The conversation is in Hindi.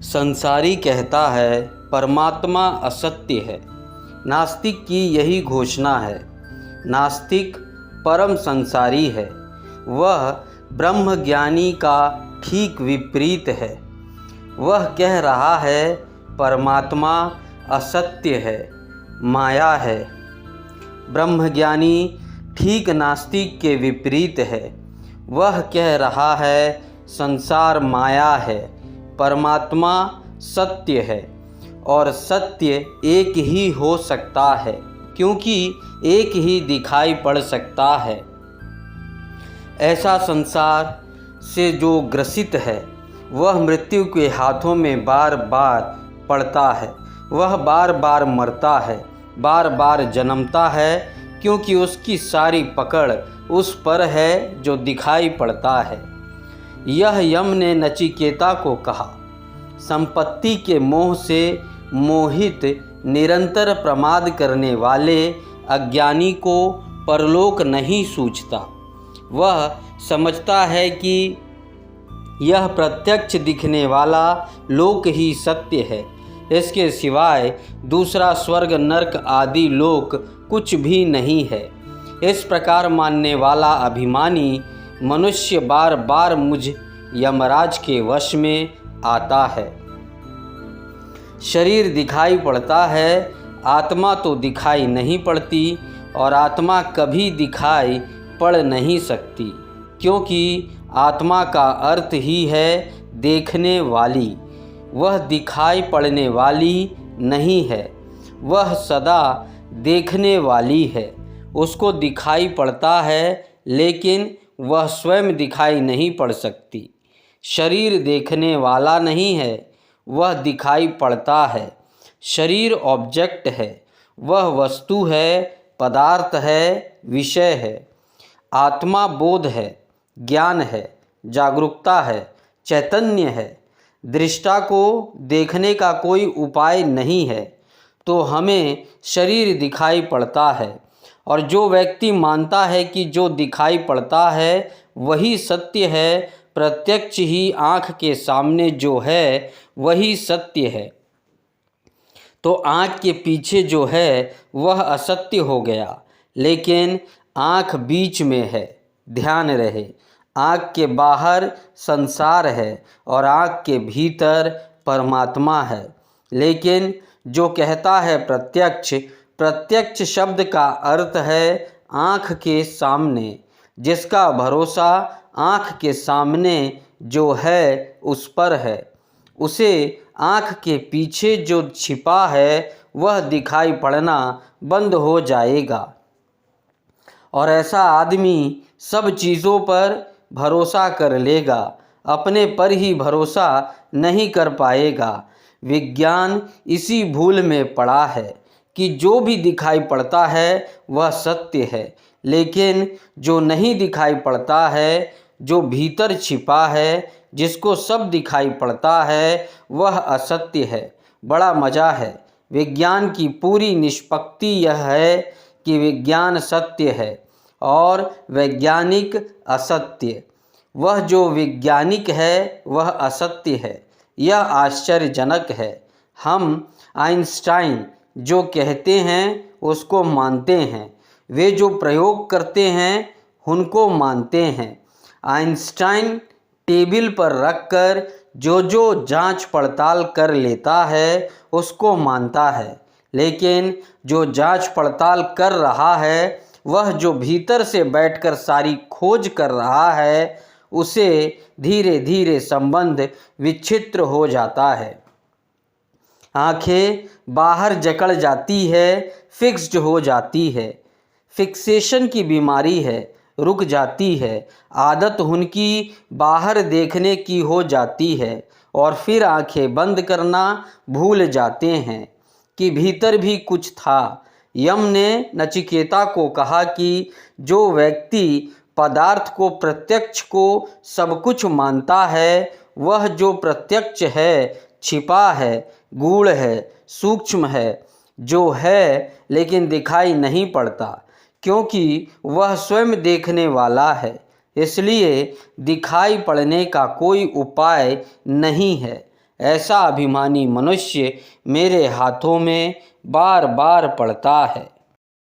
संसारी कहता है परमात्मा असत्य है। नास्तिक की यही घोषणा है। नास्तिक परम संसारी है। वह ब्रह्मज्ञानी का ठीक विपरीत है। वह कह रहा है परमात्मा असत्य है, माया है। ब्रह्मज्ञानी ठीक नास्तिक के विपरीत है। वह कह रहा है संसार माया है, परमात्मा सत्य है। और सत्य एक ही हो सकता है, क्योंकि एक ही दिखाई पड़ सकता है। ऐसा संसार से जो ग्रसित है वह मृत्यु के हाथों में बार बार पड़ता है। वह बार बार मरता है, बार बार जन्मता है, क्योंकि उसकी सारी पकड़ उस पर है जो दिखाई पड़ता है। यह यम ने नचिकेता को कहा, संपत्ति के मोह से मोहित निरंतर प्रमाद करने वाले अज्ञानी को परलोक नहीं सूझता। वह समझता है कि यह प्रत्यक्ष दिखने वाला लोक ही सत्य है। इसके सिवाय दूसरा स्वर्ग नरक आदि लोक कुछ भी नहीं है। इस प्रकार मानने वाला अभिमानी मनुष्य बार बार मुझ यमराज के वश में आता है। शरीर दिखाई पड़ता है, आत्मा तो दिखाई नहीं पड़ती, और आत्मा कभी दिखाई पड़ नहीं सकती, क्योंकि आत्मा का अर्थ ही है देखने वाली। वह दिखाई पड़ने वाली नहीं है, वह सदा देखने वाली है। उसको दिखाई पड़ता है, लेकिन वह स्वयं दिखाई नहीं पड़ सकती। शरीर देखने वाला नहीं है, वह दिखाई पड़ता है। शरीर ऑब्जेक्ट है, वह वस्तु है, पदार्थ है, विषय है। आत्मा बोध है, ज्ञान है, जागरूकता है, चैतन्य है। दृष्टा को देखने का कोई उपाय नहीं है, तो हमें शरीर दिखाई पड़ता है। और जो व्यक्ति मानता है कि जो दिखाई पड़ता है वही सत्य है, प्रत्यक्ष ही आँख के सामने जो है वही सत्य है, तो आँख के पीछे जो है वह असत्य हो गया। लेकिन आँख बीच में है, ध्यान रहे। आँख के बाहर संसार है और आँख के भीतर परमात्मा है। लेकिन जो कहता है प्रत्यक्ष, प्रत्यक्ष शब्द का अर्थ है आँख के सामने। जिसका भरोसा आँख के सामने जो है उस पर है, उसे आँख के पीछे जो छिपा है वह दिखाई पड़ना बंद हो जाएगा। और ऐसा आदमी सब चीज़ों पर भरोसा कर लेगा, अपने पर ही भरोसा नहीं कर पाएगा। विज्ञान इसी भूल में पड़ा है कि जो भी दिखाई पड़ता है वह सत्य है, लेकिन जो नहीं दिखाई पड़ता है, जो भीतर छिपा है, जिसको सब दिखाई पड़ता है, वह असत्य है। बड़ा मज़ा है। विज्ञान की पूरी निष्पत्ति यह है कि विज्ञान सत्य है और वैज्ञानिक असत्य। वह जो वैज्ञानिक है वह असत्य है। यह आश्चर्यजनक है। हम आइंस्टाइन जो कहते हैं उसको मानते हैं, वे जो प्रयोग करते हैं उनको मानते हैं। आइंस्टाइन टेबल पर रखकर जो जो जांच पड़ताल कर लेता है उसको मानता है, लेकिन जो जांच पड़ताल कर रहा है वह जो भीतर से बैठकर सारी खोज कर रहा है, उसे धीरे धीरे संबंध विच्छिन्न हो जाता है। आँखें बाहर जकड़ जाती है, फिक्स्ड हो जाती है। फिक्सेशन की बीमारी है, रुक जाती है। आदत उनकी बाहर देखने की हो जाती है और फिर आंखें बंद करना भूल जाते हैं कि भीतर भी कुछ था। यम ने नचिकेता को कहा कि जो व्यक्ति पदार्थ को, प्रत्यक्ष को सब कुछ मानता है, वह जो प्रत्यक्ष है छिपा है, गूढ़ है, सूक्ष्म है, जो है लेकिन दिखाई नहीं पड़ता, क्योंकि वह स्वयं देखने वाला है। इसलिए दिखाई पड़ने का कोई उपाय नहीं है। ऐसा अभिमानी मनुष्य मेरे हाथों में बार बार पड़ता है।